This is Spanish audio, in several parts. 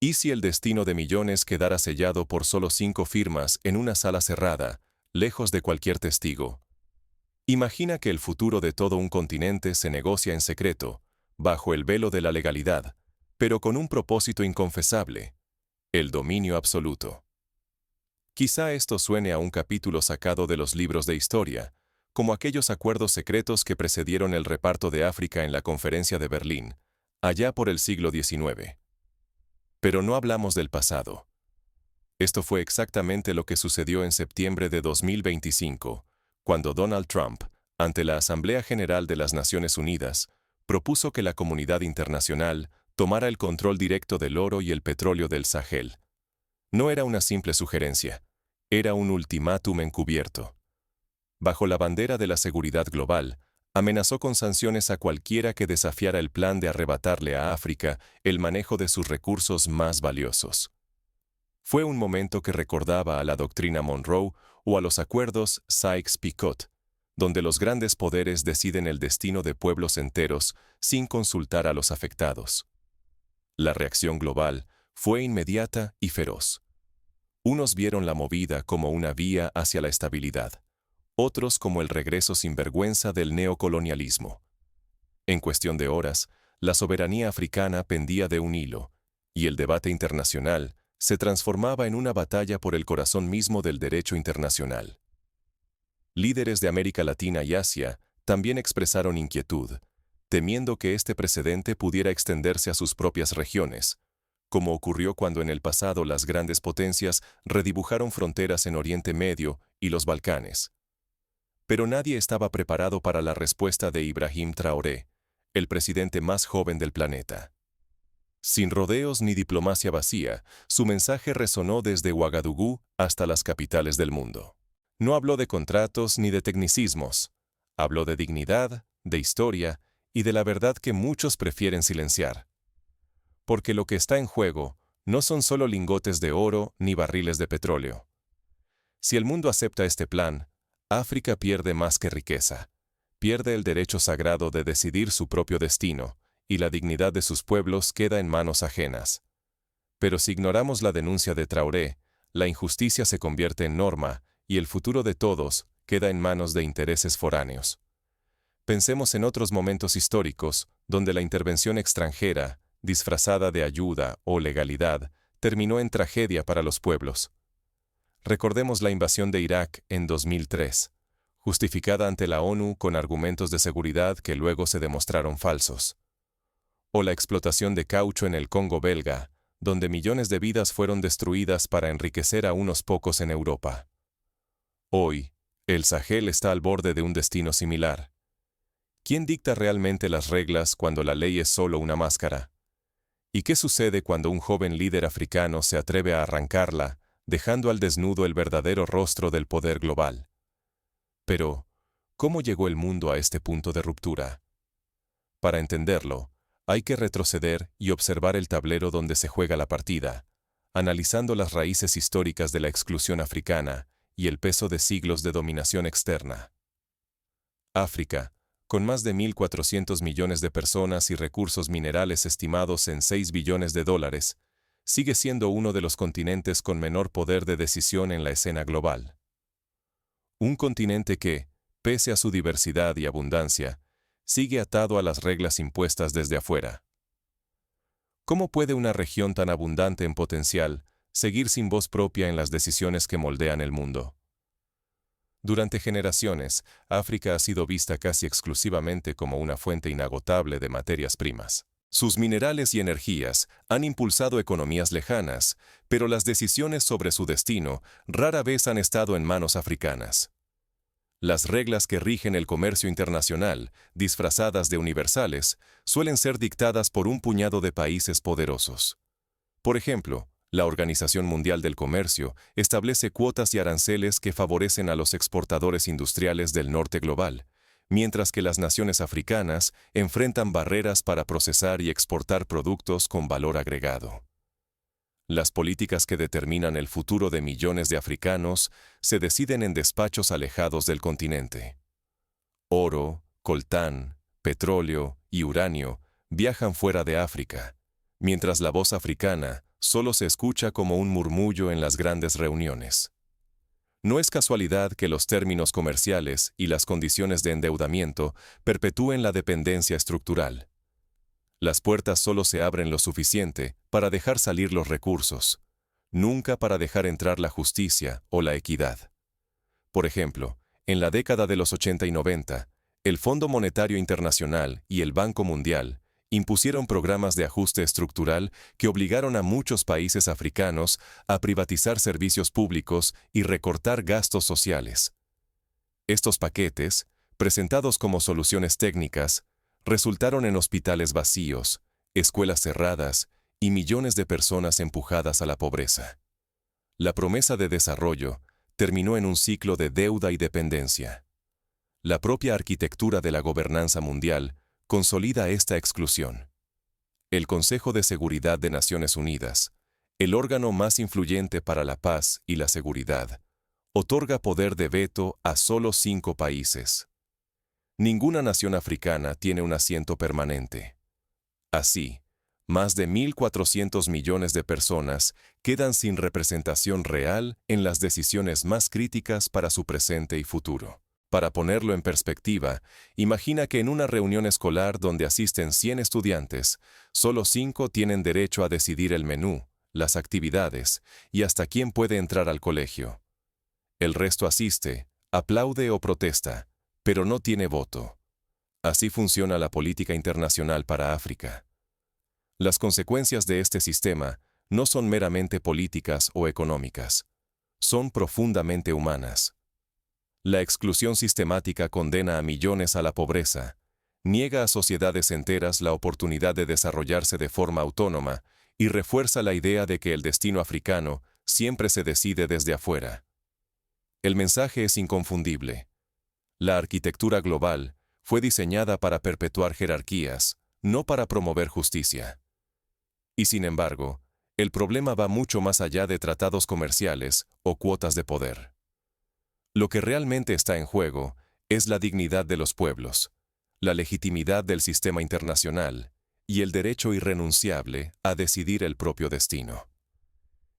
¿Y si el destino de millones quedara sellado por solo 5 firmas en una sala cerrada, lejos de cualquier testigo? Imagina que el futuro de todo un continente se negocia en secreto, bajo el velo de la legalidad, pero con un propósito inconfesable: el dominio absoluto. Quizá esto suene a un capítulo sacado de los libros de historia, como aquellos acuerdos secretos que precedieron el reparto de África en la Conferencia de Berlín, allá por el siglo XIX. Pero no hablamos del pasado. Esto fue exactamente lo que sucedió en septiembre de 2025, cuando Donald Trump, ante la Asamblea General de las Naciones Unidas, propuso que la comunidad internacional tomara el control directo del oro y el petróleo del Sahel. No era una simple sugerencia, era un ultimátum encubierto. Bajo la bandera de la seguridad global, amenazó con sanciones a cualquiera que desafiara el plan de arrebatarle a África el manejo de sus recursos más valiosos. Fue un momento que recordaba a la doctrina Monroe o a los acuerdos Sykes-Picot, donde los grandes poderes deciden el destino de pueblos enteros sin consultar a los afectados. La reacción global fue inmediata y feroz. Unos vieron la movida como una vía hacia la estabilidad, otros como el regreso sin vergüenza del neocolonialismo. En cuestión de horas, la soberanía africana pendía de un hilo, y el debate internacional se transformaba en una batalla por el corazón mismo del derecho internacional. Líderes de América Latina y Asia también expresaron inquietud, temiendo que este precedente pudiera extenderse a sus propias regiones, como ocurrió cuando en el pasado las grandes potencias redibujaron fronteras en Oriente Medio y los Balcanes. Pero nadie estaba preparado para la respuesta de Ibrahim Traoré, el presidente más joven del planeta. Sin rodeos ni diplomacia vacía, su mensaje resonó desde Ouagadougou hasta las capitales del mundo. No habló de contratos ni de tecnicismos. Habló de dignidad, de historia y de la verdad que muchos prefieren silenciar. Porque lo que está en juego no son solo lingotes de oro ni barriles de petróleo. Si el mundo acepta este plan, África pierde más que riqueza. Pierde el derecho sagrado de decidir su propio destino, y la dignidad de sus pueblos queda en manos ajenas. Pero si ignoramos la denuncia de Traoré, la injusticia se convierte en norma y el futuro de todos queda en manos de intereses foráneos. Pensemos en otros momentos históricos donde la intervención extranjera, disfrazada de ayuda o legalidad, terminó en tragedia para los pueblos. Recordemos la invasión de Irak en 2003, justificada ante la ONU con argumentos de seguridad que luego se demostraron falsos. O la explotación de caucho en el Congo belga, donde millones de vidas fueron destruidas para enriquecer a unos pocos en Europa. Hoy, el Sahel está al borde de un destino similar. ¿Quién dicta realmente las reglas cuando la ley es solo una máscara? ¿Y qué sucede cuando un joven líder africano se atreve a arrancarla, dejando al desnudo el verdadero rostro del poder global? Pero, ¿cómo llegó el mundo a este punto de ruptura? Para entenderlo, hay que retroceder y observar el tablero donde se juega la partida, analizando las raíces históricas de la exclusión africana y el peso de siglos de dominación externa. África, con más de 1.400 millones de personas y recursos minerales estimados en $6 billones, sigue siendo uno de los continentes con menor poder de decisión en la escena global. Un continente que, pese a su diversidad y abundancia, sigue atado a las reglas impuestas desde afuera. ¿Cómo puede una región tan abundante en potencial seguir sin voz propia en las decisiones que moldean el mundo? Durante generaciones, África ha sido vista casi exclusivamente como una fuente inagotable de materias primas. Sus minerales y energías han impulsado economías lejanas, pero las decisiones sobre su destino rara vez han estado en manos africanas. Las reglas que rigen el comercio internacional, disfrazadas de universales, suelen ser dictadas por un puñado de países poderosos. Por ejemplo, la Organización Mundial del Comercio establece cuotas y aranceles que favorecen a los exportadores industriales del norte global, mientras que las naciones africanas enfrentan barreras para procesar y exportar productos con valor agregado. Las políticas que determinan el futuro de millones de africanos se deciden en despachos alejados del continente. Oro, coltán, petróleo y uranio viajan fuera de África, mientras la voz africana, solo se escucha como un murmullo en las grandes reuniones. No es casualidad que los términos comerciales y las condiciones de endeudamiento perpetúen la dependencia estructural. Las puertas solo se abren lo suficiente para dejar salir los recursos, nunca para dejar entrar la justicia o la equidad. Por ejemplo, en la década de los 80 y 90, el Fondo Monetario Internacional y el Banco Mundial impusieron programas de ajuste estructural que obligaron a muchos países africanos a privatizar servicios públicos y recortar gastos sociales. Estos paquetes, presentados como soluciones técnicas, resultaron en hospitales vacíos, escuelas cerradas y millones de personas empujadas a la pobreza. La promesa de desarrollo terminó en un ciclo de deuda y dependencia. La propia arquitectura de la gobernanza mundial consolida esta exclusión. El Consejo de Seguridad de Naciones Unidas, el órgano más influyente para la paz y la seguridad, otorga poder de veto a solo 5 países. Ninguna nación africana tiene un asiento permanente. Así, más de 1.400 millones de personas quedan sin representación real en las decisiones más críticas para su presente y futuro. Para ponerlo en perspectiva, imagina que en una reunión escolar donde asisten 100 estudiantes, solo 5 tienen derecho a decidir el menú, las actividades y hasta quién puede entrar al colegio. El resto asiste, aplaude o protesta, pero no tiene voto. Así funciona la política internacional para África. Las consecuencias de este sistema no son meramente políticas o económicas, son profundamente humanas. La exclusión sistemática condena a millones a la pobreza, niega a sociedades enteras la oportunidad de desarrollarse de forma autónoma y refuerza la idea de que el destino africano siempre se decide desde afuera. El mensaje es inconfundible. La arquitectura global fue diseñada para perpetuar jerarquías, no para promover justicia. Y sin embargo, el problema va mucho más allá de tratados comerciales o cuotas de poder. Lo que realmente está en juego es la dignidad de los pueblos, la legitimidad del sistema internacional y el derecho irrenunciable a decidir el propio destino.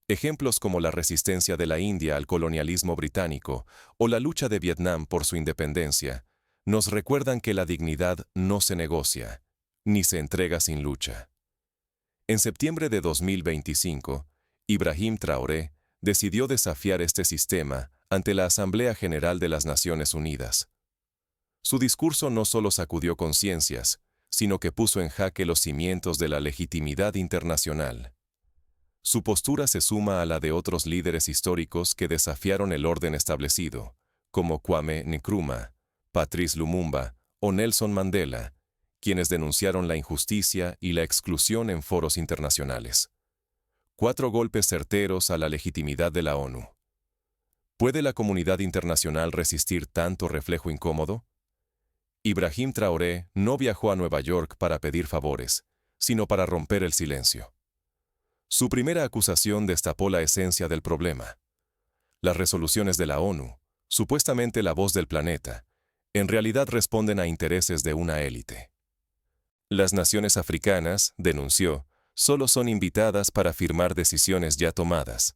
Ejemplos como la resistencia de la India al colonialismo británico o la lucha de Vietnam por su independencia nos recuerdan que la dignidad no se negocia, ni se entrega sin lucha. En septiembre de 2025, Ibrahim Traoré decidió desafiar este sistema ante la Asamblea General de las Naciones Unidas. Su discurso no solo sacudió conciencias, sino que puso en jaque los cimientos de la legitimidad internacional. Su postura se suma a la de otros líderes históricos que desafiaron el orden establecido, como Kwame Nkrumah, Patrice Lumumba o Nelson Mandela, quienes denunciaron la injusticia y la exclusión en foros internacionales. 4 golpes certeros a la legitimidad de la ONU. ¿Puede la comunidad internacional resistir tanto reflejo incómodo? Ibrahim Traoré no viajó a Nueva York para pedir favores, sino para romper el silencio. Su primera acusación destapó la esencia del problema. Las resoluciones de la ONU, supuestamente la voz del planeta, en realidad responden a intereses de una élite. Las naciones africanas, denunció, solo son invitadas para firmar decisiones ya tomadas.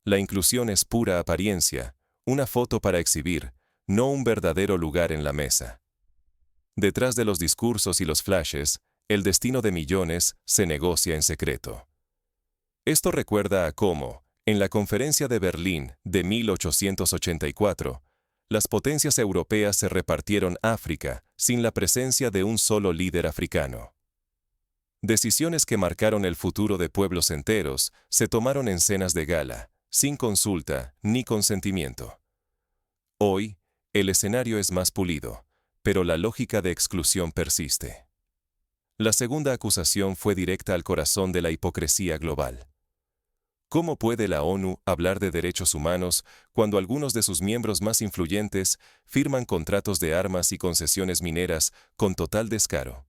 La inclusión es pura apariencia, una foto para exhibir, no un verdadero lugar en la mesa. Detrás de los discursos y los flashes, el destino de millones se negocia en secreto. Esto recuerda a cómo, en la Conferencia de Berlín de 1884, las potencias europeas se repartieron África sin la presencia de un solo líder africano. Decisiones que marcaron el futuro de pueblos enteros se tomaron en cenas de gala, sin consulta ni consentimiento. Hoy, el escenario es más pulido, pero la lógica de exclusión persiste. La segunda acusación fue directa al corazón de la hipocresía global. ¿Cómo puede la ONU hablar de derechos humanos cuando algunos de sus miembros más influyentes firman contratos de armas y concesiones mineras con total descaro?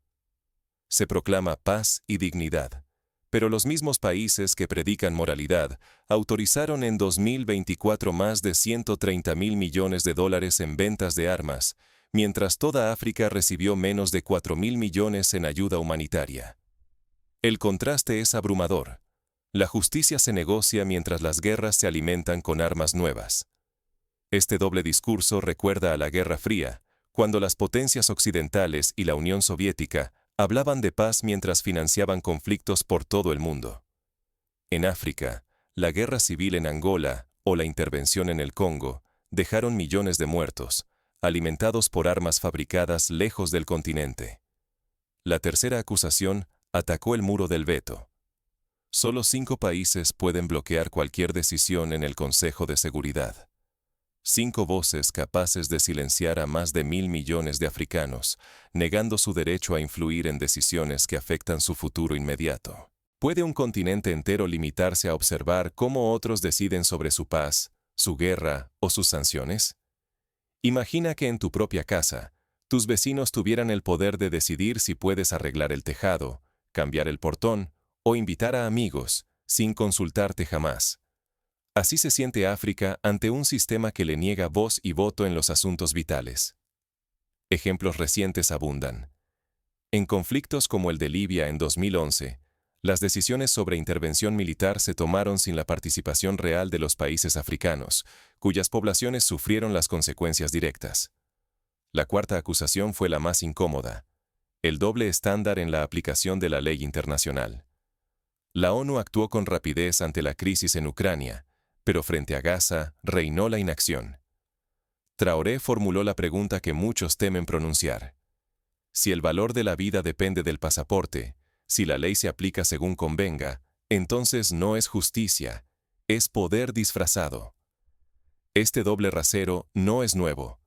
Se proclama paz y dignidad, pero los mismos países que predican moralidad autorizaron en 2024 más de $130.000 millones en ventas de armas, mientras toda África recibió menos de 4.000 millones en ayuda humanitaria. El contraste es abrumador. La justicia se negocia mientras las guerras se alimentan con armas nuevas. Este doble discurso recuerda a la Guerra Fría, cuando las potencias occidentales y la Unión Soviética hablaban de paz mientras financiaban conflictos por todo el mundo. En África, la guerra civil en Angola o la intervención en el Congo dejaron millones de muertos, alimentados por armas fabricadas lejos del continente. La tercera acusación atacó el muro del veto. Solo 5 países pueden bloquear cualquier decisión en el Consejo de Seguridad. 5 voces capaces de silenciar a más de 1.000 millones de africanos, negando su derecho a influir en decisiones que afectan su futuro inmediato. ¿Puede un continente entero limitarse a observar cómo otros deciden sobre su paz, su guerra o sus sanciones? Imagina que en tu propia casa, tus vecinos tuvieran el poder de decidir si puedes arreglar el tejado, cambiar el portón o invitar a amigos, sin consultarte jamás. Así se siente África ante un sistema que le niega voz y voto en los asuntos vitales. Ejemplos recientes abundan. En conflictos como el de Libia en 2011, las decisiones sobre intervención militar se tomaron sin la participación real de los países africanos, cuyas poblaciones sufrieron las consecuencias directas. La cuarta acusación fue la más incómoda: el doble estándar en la aplicación de la ley internacional. La ONU actuó con rapidez ante la crisis en Ucrania, pero frente a Gaza reinó la inacción. Traoré formuló la pregunta que muchos temen pronunciar. Si el valor de la vida depende del pasaporte, si la ley se aplica según convenga, entonces no es justicia, es poder disfrazado. Este doble rasero no es nuevo.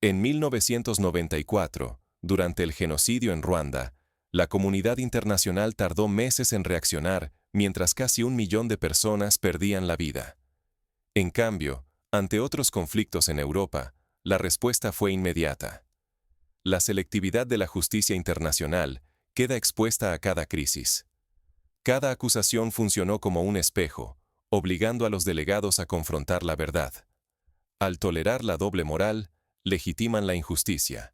En 1994, durante el genocidio en Ruanda, la comunidad internacional tardó meses en reaccionar, mientras casi 1 millón de personas perdían la vida. En cambio, ante otros conflictos en Europa, la respuesta fue inmediata. La selectividad de la justicia internacional queda expuesta a cada crisis. Cada acusación funcionó como un espejo, obligando a los delegados a confrontar la verdad. Al tolerar la doble moral, legitiman la injusticia.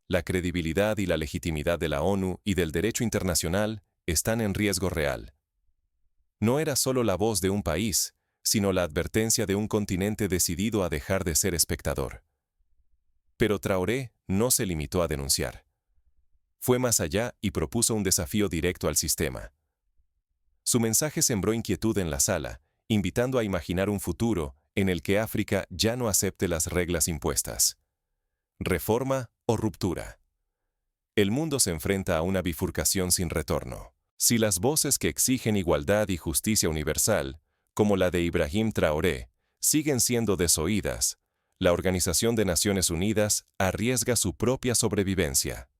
La credibilidad y la legitimidad de la ONU y del derecho internacional están en riesgo real. No era solo la voz de un país, sino la advertencia de un continente decidido a dejar de ser espectador. Pero Traoré no se limitó a denunciar. Fue más allá y propuso un desafío directo al sistema. Su mensaje sembró inquietud en la sala, invitando a imaginar un futuro en el que África ya no acepte las reglas impuestas. ¿Reforma o ruptura? El mundo se enfrenta a una bifurcación sin retorno. Si las voces que exigen igualdad y justicia universal, como la de Ibrahim Traoré, siguen siendo desoídas, la Organización de Naciones Unidas arriesga su propia sobrevivencia.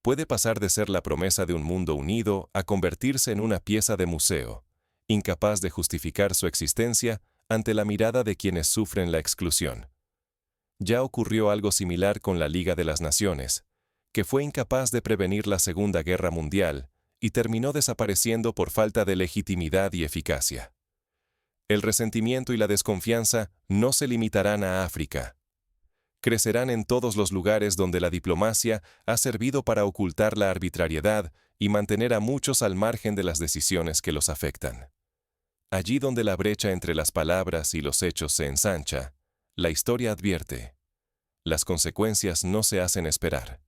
Puede pasar de ser la promesa de un mundo unido a convertirse en una pieza de museo, incapaz de justificar su existencia ante la mirada de quienes sufren la exclusión. Ya ocurrió algo similar con la Liga de las Naciones, que fue incapaz de prevenir la Segunda Guerra Mundial y terminó desapareciendo por falta de legitimidad y eficacia. El resentimiento y la desconfianza no se limitarán a África. Crecerán en todos los lugares donde la diplomacia ha servido para ocultar la arbitrariedad y mantener a muchos al margen de las decisiones que los afectan. Allí donde la brecha entre las palabras y los hechos se ensancha, la historia advierte: las consecuencias no se hacen esperar.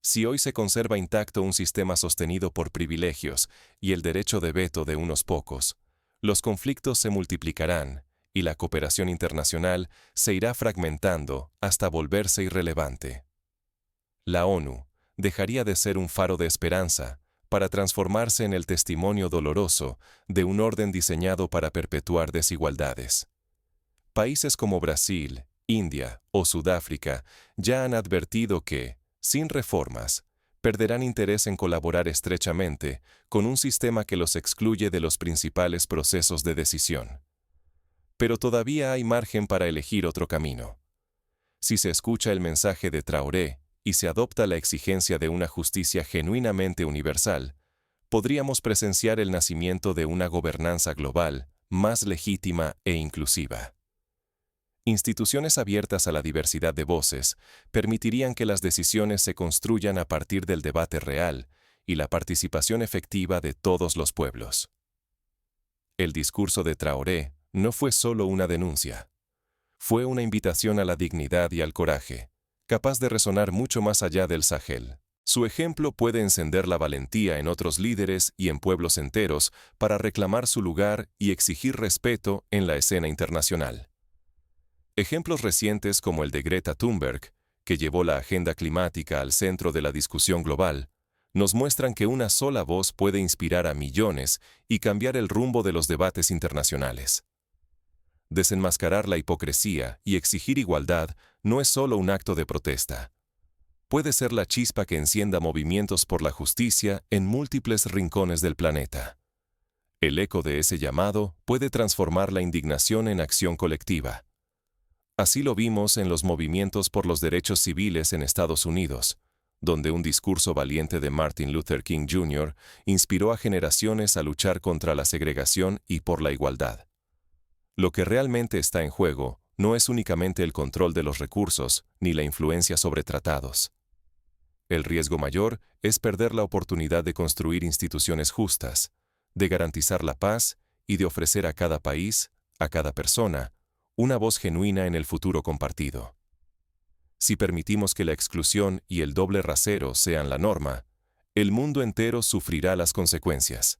Si hoy se conserva intacto un sistema sostenido por privilegios y el derecho de veto de unos pocos, los conflictos se multiplicarán y la cooperación internacional se irá fragmentando hasta volverse irrelevante. La ONU dejaría de ser un faro de esperanza para transformarse en el testimonio doloroso de un orden diseñado para perpetuar desigualdades. Países como Brasil, India o Sudáfrica ya han advertido que, sin reformas, perderán interés en colaborar estrechamente con un sistema que los excluye de los principales procesos de decisión. Pero todavía hay margen para elegir otro camino. Si se escucha el mensaje de Traoré y se adopta la exigencia de una justicia genuinamente universal, podríamos presenciar el nacimiento de una gobernanza global más legítima e inclusiva. Instituciones abiertas a la diversidad de voces permitirían que las decisiones se construyan a partir del debate real y la participación efectiva de todos los pueblos. El discurso de Traoré no fue solo una denuncia. Fue una invitación a la dignidad y al coraje, capaz de resonar mucho más allá del Sahel. Su ejemplo puede encender la valentía en otros líderes y en pueblos enteros para reclamar su lugar y exigir respeto en la escena internacional. Ejemplos recientes como el de Greta Thunberg, que llevó la agenda climática al centro de la discusión global, nos muestran que una sola voz puede inspirar a millones y cambiar el rumbo de los debates internacionales. Desenmascarar la hipocresía y exigir igualdad no es solo un acto de protesta. Puede ser la chispa que encienda movimientos por la justicia en múltiples rincones del planeta. El eco de ese llamado puede transformar la indignación en acción colectiva. Así lo vimos en los movimientos por los derechos civiles en Estados Unidos, donde un discurso valiente de Martin Luther King Jr. inspiró a generaciones a luchar contra la segregación y por la igualdad. Lo que realmente está en juego no es únicamente el control de los recursos ni la influencia sobre tratados. El riesgo mayor es perder la oportunidad de construir instituciones justas, de garantizar la paz y de ofrecer a cada país, a cada persona, una voz genuina en el futuro compartido. Si permitimos que la exclusión y el doble rasero sean la norma, el mundo entero sufrirá las consecuencias.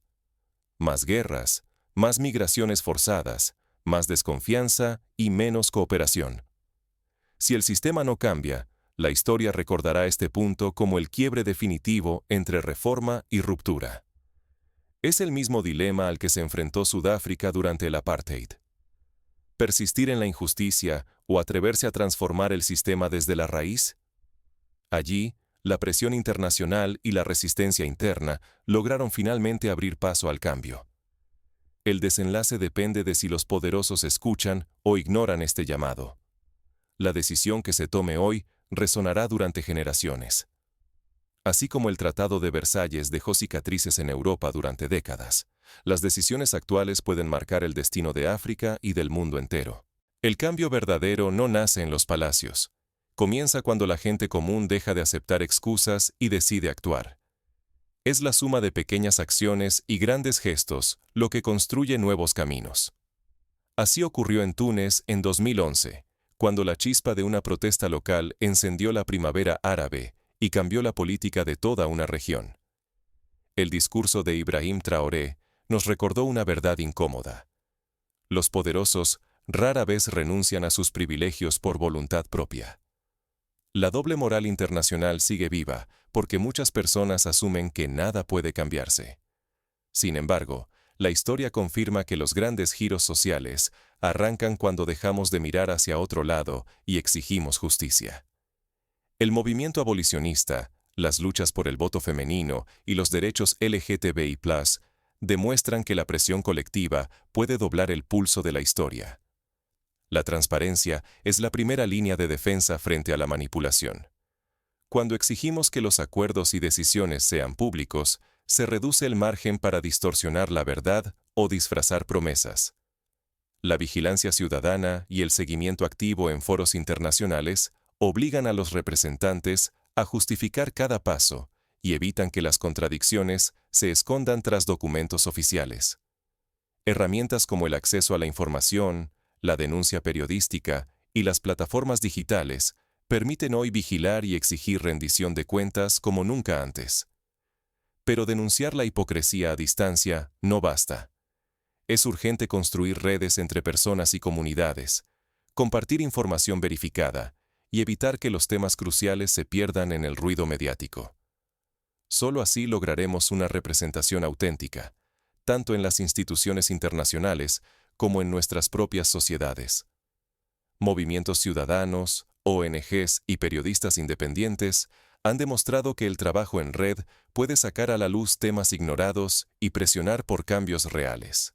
Más guerras, más migraciones forzadas, más desconfianza y menos cooperación. Si el sistema no cambia, la historia recordará este punto como el quiebre definitivo entre reforma y ruptura. Es el mismo dilema al que se enfrentó Sudáfrica durante el apartheid. ¿Persistir en la injusticia o atreverse a transformar el sistema desde la raíz? Allí, la presión internacional y la resistencia interna lograron finalmente abrir paso al cambio. El desenlace depende de si los poderosos escuchan o ignoran este llamado. La decisión que se tome hoy resonará durante generaciones. Así como el Tratado de Versalles dejó cicatrices en Europa durante décadas, las decisiones actuales pueden marcar el destino de África y del mundo entero. El cambio verdadero no nace en los palacios. Comienza cuando la gente común deja de aceptar excusas y decide actuar. Es la suma de pequeñas acciones y grandes gestos lo que construye nuevos caminos. Así ocurrió en Túnez en 2011, cuando la chispa de una protesta local encendió la primavera árabe y cambió la política de toda una región. El discurso de Ibrahim Traoré nos recordó una verdad incómoda. Los poderosos rara vez renuncian a sus privilegios por voluntad propia. La doble moral internacional sigue viva porque muchas personas asumen que nada puede cambiarse. Sin embargo, la historia confirma que los grandes giros sociales arrancan cuando dejamos de mirar hacia otro lado y exigimos justicia. El movimiento abolicionista, las luchas por el voto femenino y los derechos LGTBI+, demuestran que la presión colectiva puede doblar el pulso de la historia. La transparencia es la primera línea de defensa frente a la manipulación. Cuando exigimos que los acuerdos y decisiones sean públicos, se reduce el margen para distorsionar la verdad o disfrazar promesas. La vigilancia ciudadana y el seguimiento activo en foros internacionales obligan a los representantes a justificar cada paso y evitan que las contradicciones se escondan tras documentos oficiales. Herramientas como el acceso a la información, la denuncia periodística y las plataformas digitales permiten hoy vigilar y exigir rendición de cuentas como nunca antes. Pero denunciar la hipocresía a distancia no basta. Es urgente construir redes entre personas y comunidades, compartir información verificada y evitar que los temas cruciales se pierdan en el ruido mediático. Solo así lograremos una representación auténtica, tanto en las instituciones internacionales como en nuestras propias sociedades. Movimientos ciudadanos, ONGs y periodistas independientes han demostrado que el trabajo en red puede sacar a la luz temas ignorados y presionar por cambios reales.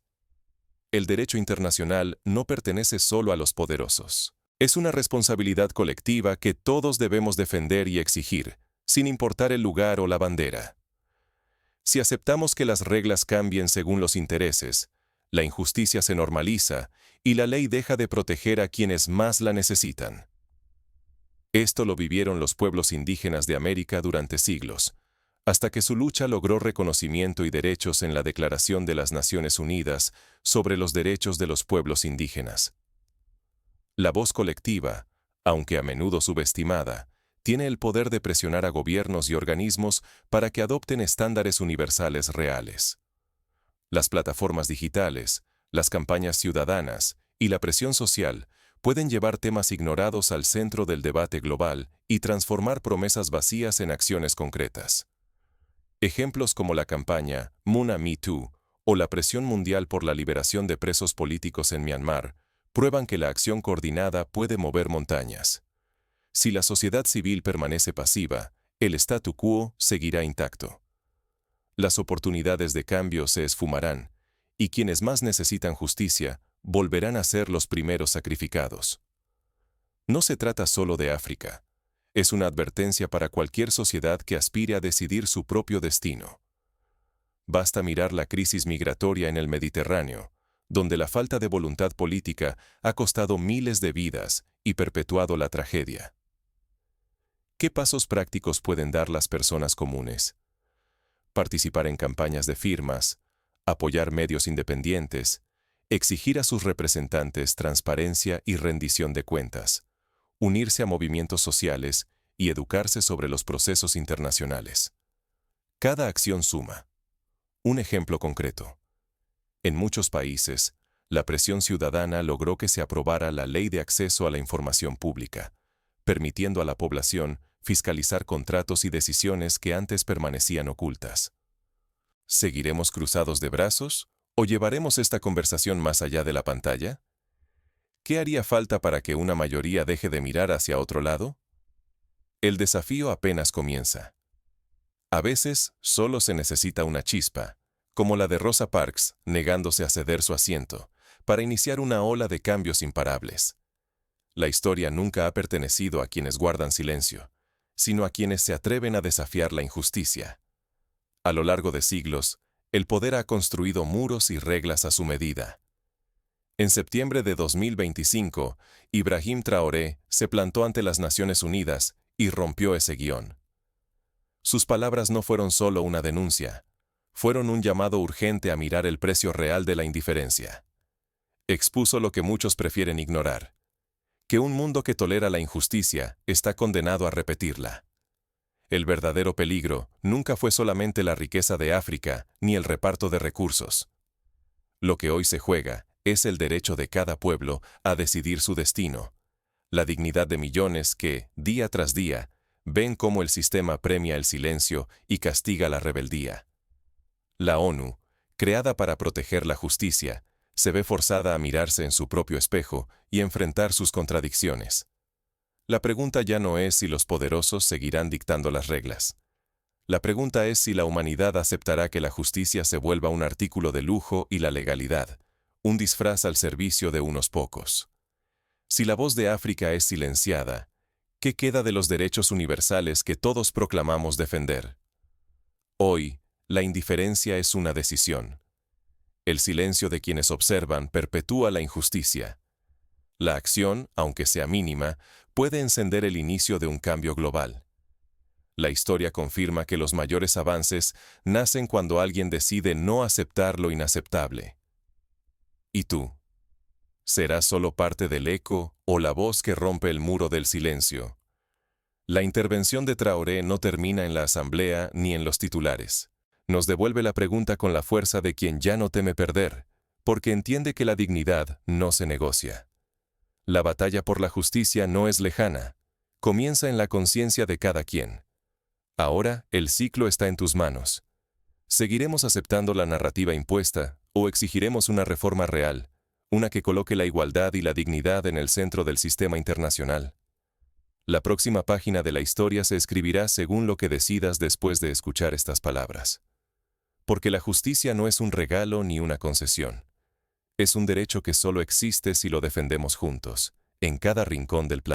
El derecho internacional no pertenece solo a los poderosos. Es una responsabilidad colectiva que todos debemos defender y exigir, sin importar el lugar o la bandera. Si aceptamos que las reglas cambien según los intereses, la injusticia se normaliza y la ley deja de proteger a quienes más la necesitan. Esto lo vivieron los pueblos indígenas de América durante siglos. hasta que su lucha logró reconocimiento y derechos en la Declaración de las Naciones Unidas sobre los Derechos de los Pueblos Indígenas. La voz colectiva, aunque a menudo subestimada, tiene el poder de presionar a gobiernos y organismos para que adopten estándares universales reales. Las plataformas digitales, las campañas ciudadanas y la presión social pueden llevar temas ignorados al centro del debate global y transformar promesas vacías en acciones concretas. Ejemplos como la campaña Muna Me Too o la presión mundial por la liberación de presos políticos en Myanmar prueban que la acción coordinada puede mover montañas. Si la sociedad civil permanece pasiva, el statu quo seguirá intacto. Las oportunidades de cambio se esfumarán, y quienes más necesitan justicia volverán a ser los primeros sacrificados. No se trata solo de África. Es una advertencia para cualquier sociedad que aspire a decidir su propio destino. Basta mirar la crisis migratoria en el Mediterráneo, donde la falta de voluntad política ha costado miles de vidas y perpetuado la tragedia. ¿Qué pasos prácticos pueden dar las personas comunes? Participar en campañas de firmas, apoyar medios independientes, exigir a sus representantes transparencia y rendición de cuentas, unirse a movimientos sociales y educarse sobre los procesos internacionales. Cada acción suma. Un ejemplo concreto. En muchos países, la presión ciudadana logró que se aprobara la Ley de Acceso a la Información Pública, permitiendo a la población fiscalizar contratos y decisiones que antes permanecían ocultas. ¿Seguiremos cruzados de brazos o llevaremos esta conversación más allá de la pantalla? ¿Qué haría falta para que una mayoría deje de mirar hacia otro lado? El desafío apenas comienza. A veces solo se necesita una chispa, como la de Rosa Parks negándose a ceder su asiento, para iniciar una ola de cambios imparables. La historia nunca ha pertenecido a quienes guardan silencio, sino a quienes se atreven a desafiar la injusticia. A lo largo de siglos, el poder ha construido muros y reglas a su medida. En septiembre de 2025, Ibrahim Traoré se plantó ante las Naciones Unidas y rompió ese guión. Sus palabras no fueron solo una denuncia, fueron un llamado urgente a mirar el precio real de la indiferencia. Expuso lo que muchos prefieren ignorar: que un mundo que tolera la injusticia está condenado a repetirla. El verdadero peligro nunca fue solamente la riqueza de África ni el reparto de recursos. Lo que hoy se juega es el derecho de cada pueblo a decidir su destino, la dignidad de millones que, día tras día, ven cómo el sistema premia el silencio y castiga la rebeldía. La ONU, creada para proteger la justicia, se ve forzada a mirarse en su propio espejo y enfrentar sus contradicciones. La pregunta ya no es si los poderosos seguirán dictando las reglas. La pregunta es si la humanidad aceptará que la justicia se vuelva un artículo de lujo y la legalidad, un disfraz al servicio de unos pocos. Si la voz de África es silenciada, ¿qué queda de los derechos universales que todos proclamamos defender? Hoy, la indiferencia es una decisión. El silencio de quienes observan perpetúa la injusticia. La acción, aunque sea mínima, puede encender el inicio de un cambio global. La historia confirma que los mayores avances nacen cuando alguien decide no aceptar lo inaceptable. ¿Y tú? ¿Serás solo parte del eco o la voz que rompe el muro del silencio? La intervención de Traoré no termina en la asamblea ni en los titulares. Nos devuelve la pregunta con la fuerza de quien ya no teme perder, porque entiende que la dignidad no se negocia. La batalla por la justicia no es lejana, comienza en la conciencia de cada quien. Ahora el ciclo está en tus manos. ¿Seguiremos aceptando la narrativa impuesta o exigiremos una reforma real, una que coloque la igualdad y la dignidad en el centro del sistema internacional? La próxima página de la historia se escribirá según lo que decidas después de escuchar estas palabras. Porque la justicia no es un regalo ni una concesión. Es un derecho que solo existe si lo defendemos juntos, en cada rincón del planeta.